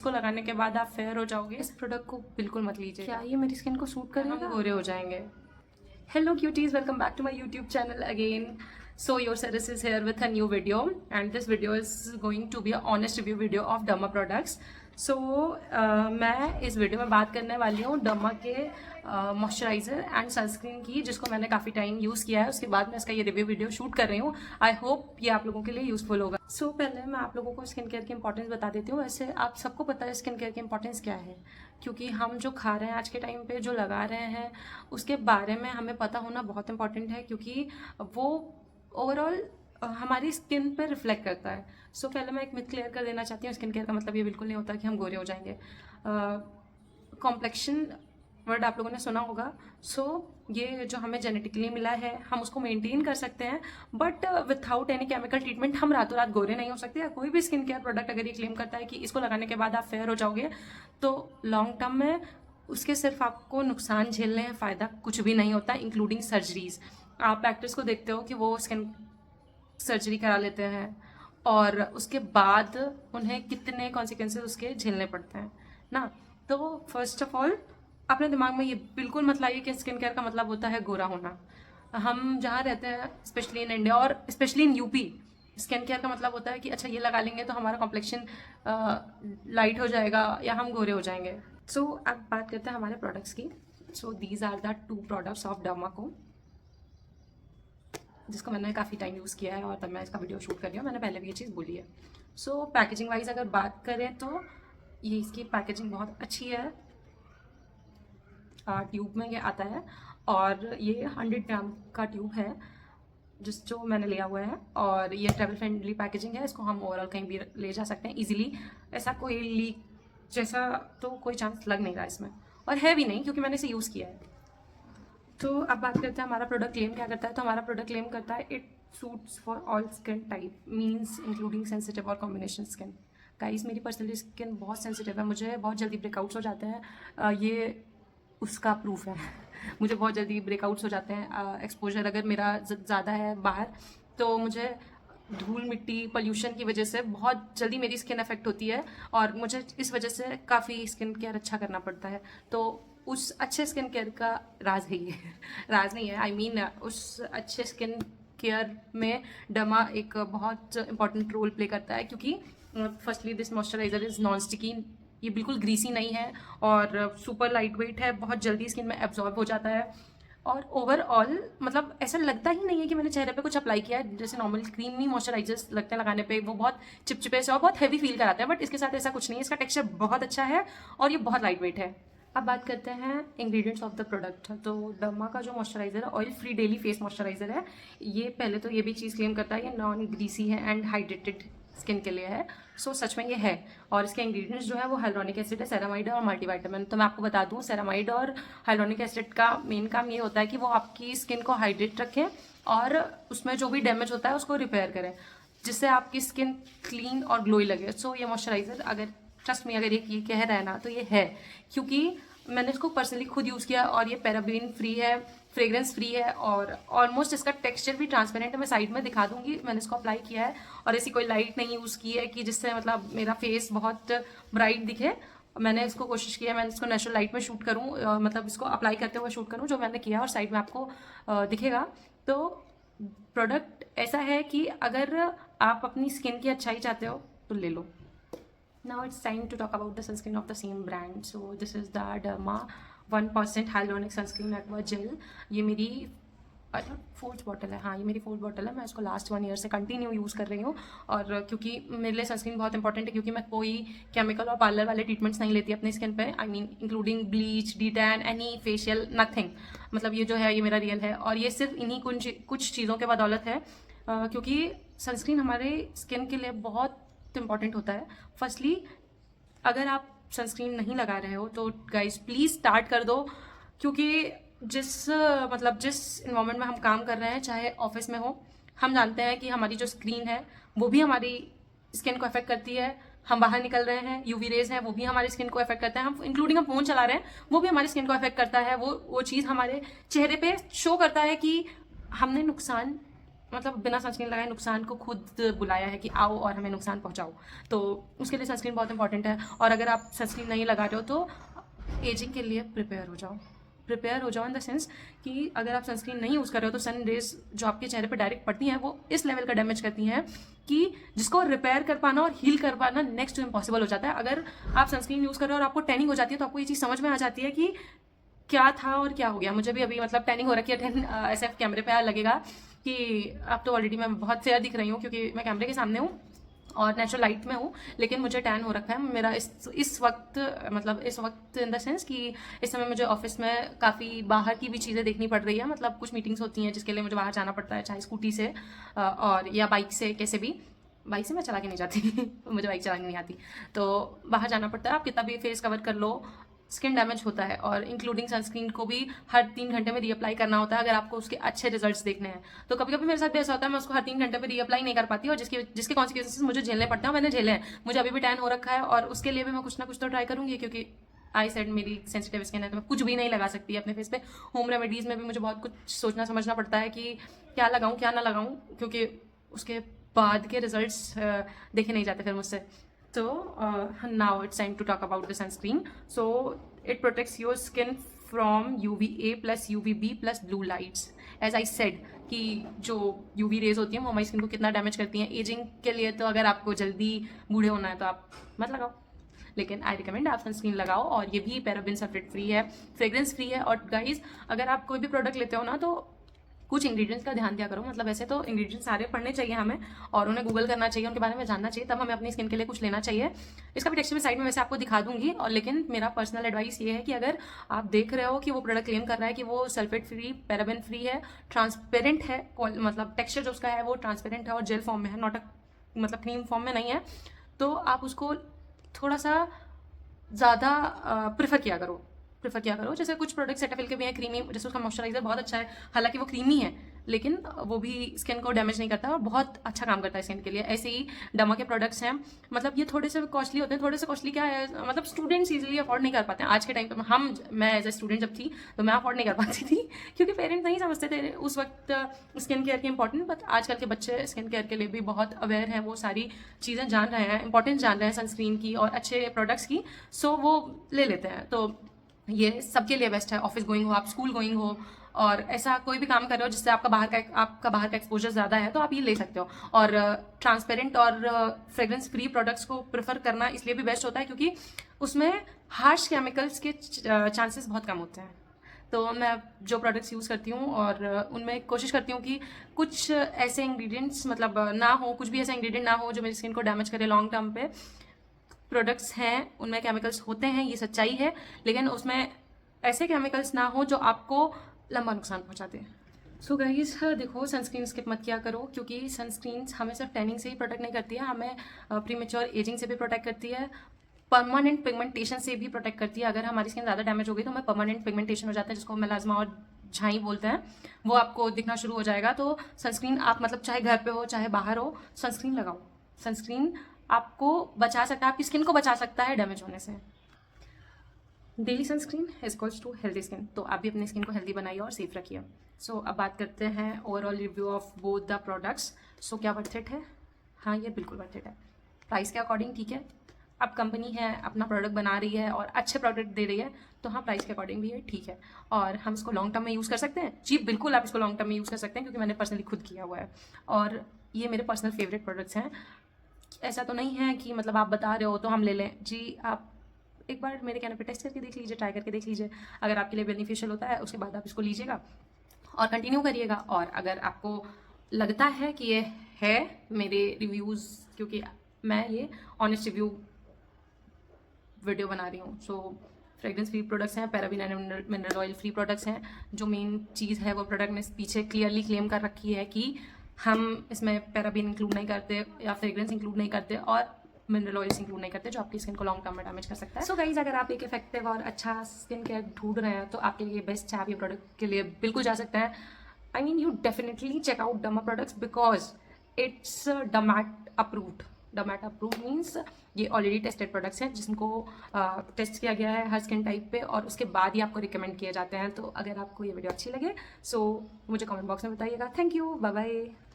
इसको लगाने के बाद आप फेयर हो जाओगे। इस प्रोडक्ट को बिल्कुल मत लीजिए। क्या ये मेरी स्किन को सूट करेगा? हम गोरे हो जाएंगे। Hello cuties, welcome back to my YouTube channel again. So your Saris is here with a new video, and this video is going to be a honest review video of Derma products. So मैं इस video में बात करने वाली हूँ Derma के moisturiser and sunscreen की, जिसको मैंने काफ़ी टाइम यूज़ किया है। उसके बाद मैं इसका ये रिव्यू वीडियो शूट कर रही हूँ। आई होप ये आप लोगों के लिए यूज़फुल होगा। सो पहले मैं आप लोगों को स्किन केयर की इंपॉर्टेंस बता देती हूँ। वैसे आप सबको पता है स्किन केयर की इंपॉर्टेंस क्या है, क्योंकि हम जो खा रहे हैं आज के टाइम पे, जो लगा रहे हैं, उसके बारे में हमें पता होना बहुत इंपॉर्टेंट है, क्योंकि वो ओवरऑल हमारी स्किन पे रिफ्लेक्ट करता है। सो पहले मैं एक मिथ क्लियर कर देना चाहती हूँ। स्किन केयर का मतलब ये बिल्कुल नहीं होता कि हम गोरे हो जाएंगे। कॉम्प्लेक्शन वर्ड आप लोगों ने सुना होगा। सो ये जो हमें जेनेटिकली मिला है, हम उसको मेंटेन कर सकते हैं, but without any chemical treatment हम रातों रात गोरे नहीं हो सकते। या कोई भी स्किन केयर प्रोडक्ट अगर ये क्लेम करता है कि इसको लगाने के बाद आप फेयर हो जाओगे, तो लॉन्ग टर्म में उसके सिर्फ आपको नुकसान झेलने हैं, फ़ायदा कुछ भी नहीं होता, इंक्लूडिंग सर्जरीज। आप एक्टर्स को देखते हो कि वो स्किन सर्जरी करा लेते हैं और उसके बाद उन्हें कितने कॉन्सिक्वेंसेस उसके झेलने पड़ते हैं ना। तो फर्स्ट ऑफ ऑल अपने दिमाग में ये बिल्कुल मत लाइए कि स्किन केयर का मतलब होता है गोरा होना। हम जहाँ रहते हैं, स्पेशली इन इंडिया और specially in UP, skin care का मतलब होता है कि अच्छा ये लगा लेंगे तो हमारा कॉम्प्लेक्शन लाइट हो जाएगा या हम गोरे हो जाएंगे। सो अब बात करते हैं हमारे प्रोडक्ट्स की। So these are the 2 products of Derma Co, जिसको मैंने काफ़ी टाइम यूज़ किया है और तब मैं इसका वीडियो शूट कर रही हूँ। मैंने पहले भी ये चीज़ बोली है। सो पैकेजिंग वाइज अगर बात करें तो ये इसकी पैकेजिंग बहुत अच्छी है। ट्यूब में ये आता है और ये 100 ग्राम का ट्यूब है जो मैंने लिया हुआ है, और ये ट्रैवल फ्रेंडली पैकेजिंग है। इसको हम ओवरऑल कहीं भी ले जा सकते हैं इजीली। ऐसा कोई लीक जैसा तो कोई चांस लग नहीं रहा इसमें, और है भी नहीं क्योंकि मैंने इसे यूज़ किया है। तो अब बात करते हैं हमारा प्रोडक्ट क्लेम क्या करता है। तो हमारा प्रोडक्ट क्लेम करता है it suits for all skin type, means including sensitive और कॉम्बिनेशन स्किन। गाइस मेरी पर्सनली स्किन बहुत सेंसिटिव है, मुझे बहुत जल्दी ब्रेकआउट्स हो जाते हैं। ये उसका प्रूफ है। मुझे बहुत जल्दी ब्रेकआउट्स हो जाते हैं। एक्सपोजर अगर मेरा ज़्यादा है बाहर, तो मुझे धूल मिट्टी पोल्यूशन की वजह से बहुत जल्दी मेरी स्किन अफेक्ट होती है, और मुझे इस वजह से काफ़ी स्किन केयर अच्छा करना पड़ता है। तो उस अच्छे स्किन केयर का राज है ये। राज नहीं है, आई मीन उस अच्छे स्किन केयर में डर्मा एक बहुत इंपॉर्टेंट रोल प्ले करता है, क्योंकि firstly this moisturiser is non sticky. ये बिल्कुल ग्रीसी नहीं है और सुपर लाइट वेट है, बहुत जल्दी स्किन में एब्जॉर्ब हो जाता है, और ओवरऑल मतलब ऐसा लगता ही नहीं है कि मैंने चेहरे पे कुछ अप्लाई किया है। जैसे नॉर्मल क्रीमी मॉइस्चराइजर्स लगते हैं लगाने पे, वो बहुत चिपचिपे से और बहुत हैवी फील कराते हैं, बट इसके साथ ऐसा कुछ नहीं है। इसका टेक्सचर बहुत अच्छा है और ये बहुत लाइट वेट है। अब बात करते हैं इंग्रेडिएंट्स ऑफ द प्रोडक्ट। तो डर्मा का जो मॉइस्चराइजर है, oil free daily face moisturiser है। ये पहले तो ये भी चीज़ क्लेम करता है ये नॉन ग्रीसी है एंड हाइड्रेटेड स्किन के लिए है। सो सच में ये है। और इसके इंग्रेडिएंट्स जो है वो हाइलोनिक एसिड है, सेरामाइड है और मल्टीविटामिन। तो मैं आपको बता दूं, सेरामाइड और हाइलोनिक एसिड का मेन काम ये होता है कि वो आपकी स्किन को हाइड्रेट रखें और उसमें जो भी डैमेज होता है उसको रिपेयर करें, जिससे आपकी स्किन क्लीन और ग्लोई लगे। सो ये मॉइस्चराइजर अगर ट्रस्ट में अगर ये कह रहा है ना, तो ये है, क्योंकि मैंने इसको पर्सनली खुद यूज़ किया और ये पैराबेन फ्री है, फ्रेग्रेंस फ्री है, और ऑलमोस्ट इसका टेक्सचर भी ट्रांसपेरेंट है। मैं साइड में दिखा दूंगी, मैंने इसको अप्लाई किया है और ऐसी कोई लाइट नहीं यूज़ की है कि जिससे मतलब मेरा फेस बहुत ब्राइट दिखे। मैंने इसको कोशिश की है, मैंने इसको नेचुरल लाइट में शूट करूँ, मतलब इसको अप्लाई करते हुए शूट करूँ, जो मैंने किया, और साइड में आपको दिखेगा। तो प्रोडक्ट ऐसा है कि अगर आप अपनी स्किन की अच्छाई चाहते हो तो ले लो। Now it's time to talk about the sunscreen of the same brand. So this is the Derma 1% Hyaluronic Sunscreen Aqua Gel. ये मेरी फोर्थ बॉटल है। हाँ, ये मेरी फोर्थ बॉटल है। मैं इसको लास्ट 1 ईयर से कंटिन्यू यूज़ कर रही हूँ, और क्योंकि मेरे लिए सनस्क्रीन बहुत इंपॉर्टेंट है, क्योंकि मैं कोई केमिकल और पार्लर वाले ट्रीटमेंट्स नहीं लेती अपनी स्किन पे। I mean including bleach, D tan, any facial, nothing. मतलब ये जो है ये मेरा रियल है, और ये सिर्फ इन्हीं कुछ चीज़ों के बदौलत है, क्योंकि सनस्क्रीन हमारे स्किन के लिए बहुत इंपॉर्टेंट होता है। फर्स्टली अगर आप सनस्क्रीन नहीं लगा रहे हो तो गाइस प्लीज़ स्टार्ट कर दो, क्योंकि जिस इन्वायरमेंट में हम काम कर रहे हैं, चाहे ऑफिस में हो, हम जानते हैं कि हमारी जो स्क्रीन है वो भी हमारी स्किन को अफेक्ट करती है। हम बाहर निकल रहे हैं, यूवी रेज है, वो भी हमारी स्किन को अफेक्ट करता है। हम इंक्लूडिंग हम फोन चला रहे हैं, वो भी हमारी स्किन को अफेक्ट करता है। वो चीज़ हमारे चेहरे पे शो करता है कि हमने नुकसान मतलब बिना सनस्क्रीन लगाए नुकसान को खुद बुलाया है कि आओ और हमें नुकसान पहुंचाओ, तो उसके लिए सनस्क्रीन बहुत इंपॉर्टेंट है। और अगर आप सनस्क्रीन नहीं लगा रहे हो तो एजिंग के लिए प्रिपेयर हो जाओ। प्रिपेयर हो जाओ इन द सेंस कि अगर आप सनस्क्रीन नहीं यूज़ कर रहे हो तो सन रेज जो आपके चेहरे पर डायरेक्ट पड़ती हैं वो इस लेवल का डैमेज करती हैं कि जिसको रिपेयर कर पाना और हील कर पाना नेक्स्ट टू इम्पॉसिबल हो जाता है। अगर आप सनस्क्रीन यूज़ कर रहे हो और आपको टैनिंग हो जाती है तो आपको ये चीज़ समझ में आ जाती है कि क्या था और क्या हो गया। मुझे भी अभी मतलब टैनिंग हो रखी है, SF कैमरे पे लगेगा कि अब तो ऑलरेडी मैं बहुत फेयर दिख रही हूँ क्योंकि मैं कैमरे के सामने हूँ और नेचुरल लाइट में हूँ, लेकिन मुझे टैन हो रखा है मेरा इस वक्त, मतलब इस वक्त इन द सेंस कि इस समय मुझे ऑफिस में काफ़ी बाहर की भी चीज़ें देखनी पड़ रही है। मतलब कुछ मीटिंग्स होती हैं जिसके लिए मुझे बाहर जाना पड़ता है, चाहे स्कूटी से और या बाइक से, कैसे भी। बाइक से मैं चला के नहीं जाती मुझे बाइक चलानी नहीं आती, तो बाहर जाना पड़ता है। आप कितना भी फेस कवर कर लो स्किन डैमेज होता है, और इंक्लूडिंग सनस्क्रीन को भी हर 3 घंटे में रीअप्लाई करना होता है अगर आपको उसके अच्छे रिजल्ट्स देखने हैं। तो कभी कभी मेरे साथ भी ऐसा होता है मैं उसको हर 3 घंटे पे रीअप्लाई नहीं कर पाती और जिसके कॉन्सिक्वेंसेस मुझे झेलने पड़ते हैं, मैंने झेले हैं। मुझे अभी भी टैन हो रखा है और उसके लिए भी मैं कुछ ना कुछ तो ट्राई करूंगी, क्योंकि आई सेड मेरी सेंसिटिव स्किन है तो मैं कुछ भी नहीं लगा सकती अपने फेस पे। होम रेमेडीज़ में भी मुझे बहुत कुछ सोचना समझना पड़ता है कि क्या लगाऊं क्या ना लगाऊं, क्योंकि उसके बाद के रिजल्ट्स देखे नहीं जाते फिर मुझसे। So now it's time to talk about the sunscreen. So it protects your skin from UVA plus UVB plus blue lights. As I said कि जो UV रेज होती हैं वो हमारी स्किन को कितना डैमेज करती हैं। एजिंग के लिए तो अगर आपको जल्दी बूढ़े होना है तो आप मत लगाओ, लेकिन आई रिकमेंड आप सनस्क्रीन लगाओ। और ये भी पैराबेन सल्फेट फ्री है, फ्रेग्रेंस फ्री है। और गाइज अगर आप कोई भी प्रोडक्ट लेते हो ना तो कुछ इंग्रेडिएंट्स का ध्यान दिया करो। मतलब ऐसे तो इंग्रेडिएंट्स सारे पढ़ने चाहिए हमें और उन्हें गूगल करना चाहिए, उनके बारे में जानना चाहिए, तब हमें अपनी स्किन के लिए कुछ लेना चाहिए। इसका भी टेक्सचर में साइड में वैसे आपको दिखा दूंगी। और लेकिन मेरा पर्सनल एडवाइस ये है कि अगर आप देख रहे हो कि वो प्रोडक्ट क्लेम कर रहा है कि वो सल्फेट फ्री, पैराबेन फ्री है, ट्रांसपेरेंट है, मतलब टेक्सचर जो उसका है वो ट्रांसपेरेंट है और जेल फॉर्म में है, नॉट मतलब क्रीम फॉर्म में नहीं है, तो आप उसको थोड़ा सा ज़्यादा प्रेफर किया करो। जैसे कुछ प्रोडक्ट सेटाफिल के भी हैं क्रीमी, जैसे उसका मॉइस्चराइजर बहुत अच्छा है, हालांकि वो क्रीमी है लेकिन वो भी स्किन को डैमेज नहीं करता और बहुत अच्छा काम करता है स्किन के लिए। ऐसे ही डमा के प्रोडक्ट्स हैं, मतलब ये थोड़े से कॉस्टली होते हैं। थोड़े से कॉस्टली क्या है, मतलब स्टूडेंट्स इजीली अफोर्ड नहीं कर पाते हैं आज के टाइम पे। मैं एज ए स्टूडेंट जब थी तो मैं अफोर्ड नहीं कर पाती थी क्योंकि पेरेंट्स नहीं समझते थे उस वक्त स्किन केयर की इंपॉर्टेंट। बट आजकल के बच्चे स्किन केयर के लिए भी बहुत अवेयर हैं, वो सारी चीज़ें जान रहे हैं, इंपॉर्टेंस जान रहे हैं सनस्क्रीन की और अच्छे प्रोडक्ट्स की, सो वो ले लेते हैं। तो ये सबके लिए बेस्ट है, ऑफिस गोइंग हो, आप स्कूल गोइंग हो और ऐसा कोई भी काम कर रहे हो जिससे आपका बाहर का एक्सपोजर ज़्यादा है तो आप ये ले सकते हो। और ट्रांसपेरेंट और फ्रेग्रेंस फ्री प्रोडक्ट्स को प्रेफर करना इसलिए भी बेस्ट होता है क्योंकि उसमें हार्श केमिकल्स के चांसेस बहुत कम होते हैं। तो मैं जो प्रोडक्ट्स यूज़ करती हूँ और उनमें कोशिश करती हूँ कि कुछ ऐसे इंग्रेडिएंट्स मतलब ना हो, कुछ भी ऐसा इंग्रेडिएंट ना हो जो मेरी स्किन को डैमेज करे लॉन्ग टर्म पे। प्रोडक्ट्स हैं उनमें केमिकल्स होते हैं, ये सच्चाई है, लेकिन उसमें ऐसे केमिकल्स ना हो जो आपको लंबा नुकसान पहुंचाते हैं। सो गाइस देखो, सनस्क्रीन स्किप मत किया करो क्योंकि सनस्क्रीन हमें सिर्फ टैनिंग से ही प्रोटेक्ट नहीं करती है, हमें प्रीमेच्योर एजिंग से भी प्रोटेक्ट करती है, परमानेंट पिगमेंटेशन से भी प्रोटेक्ट करती है। अगर हमारी स्किन ज़्यादा डैमेज हो गई तो हमें परमानेंट पिगमेंटेशन हो जाता है जिसको मेलाज्मा और झाई बोलते हैं, वो आपको दिखना शुरू हो जाएगा। तो सनस्क्रीन आप मतलब चाहे घर पे हो चाहे बाहर हो, सनस्क्रीन लगाओ। सनस्क्रीन आपको बचा सकता है, आपकी स्किन को बचा सकता है डैमेज होने से। Daily sunscreen is equals to healthy skin, तो आप भी अपनी स्किन को हेल्दी बनाइए और सेफ रखिए। सो अब बात करते हैं overall review of both the products. So क्या वर्थ इट है? हाँ, ये बिल्कुल वर्थ इट है। प्राइस के अकॉर्डिंग ठीक है, अब कंपनी है अपना प्रोडक्ट बना रही है और अच्छे प्रोडक्ट दे रही है तो हाँ, प्राइस के अकॉर्डिंग भी ये ठीक है। और हम इसको लॉन्ग टर्म में यूज़ कर सकते हैं जी, बिल्कुल आप इसको लॉन्ग टर्म में यूज़ कर सकते हैं क्योंकि मैंने पर्सनली खुद किया हुआ है और ये मेरे पर्सनल फेवरेट प्रोडक्ट्स हैं। ऐसा तो नहीं है कि मतलब आप बता रहे हो तो हम ले लें जी, आप एक बार मेरे कहने पे टेस्ट करके देख लीजिए, ट्राई करके देख लीजिए। अगर आपके लिए बेनिफिशियल होता है उसके बाद आप इसको लीजिएगा और कंटिन्यू करिएगा। और अगर आपको लगता है कि ये है मेरे रिव्यूज़, क्योंकि मैं ये ऑनेस्ट रिव्यू वीडियो बना रही हूँ, सो फ्रेग्रेंस फ्री प्रोडक्ट्स हैं, paraben and mineral oil free products हैं। जो मेन चीज़ है वो प्रोडक्ट ने पीछे क्लियरली क्लेम कर रखी है कि हम इसमें पैराबेन इंक्लूड नहीं करते या फ्रेग्रेंस इंक्लूड नहीं करते और मिनरल ऑयल्स इंक्लूड नहीं करते जो आपकी स्किन को लॉन्ग टर्म में डैमेज कर सकता है। सो गाइज, अगर आप एक इफेक्टिव और अच्छा स्किन केयर ढूंढ रहे हैं तो आपके लिए बेस्ट है, आप ये प्रोडक्ट के लिए बिल्कुल जा सकते हैं। I mean you definitely check out derma products because it's dermat approved. Dermat approved means ये ऑलरेडी टेस्टेड प्रोडक्ट्स हैं जिनको टेस्ट किया गया है हर स्किन टाइप पे और उसके बाद ही आपको रिकमेंड किए जाते हैं। तो अगर आपको ये वीडियो अच्छी लगे सो मुझे कमेंट बॉक्स में बताइएगा। Thank you, bye bye.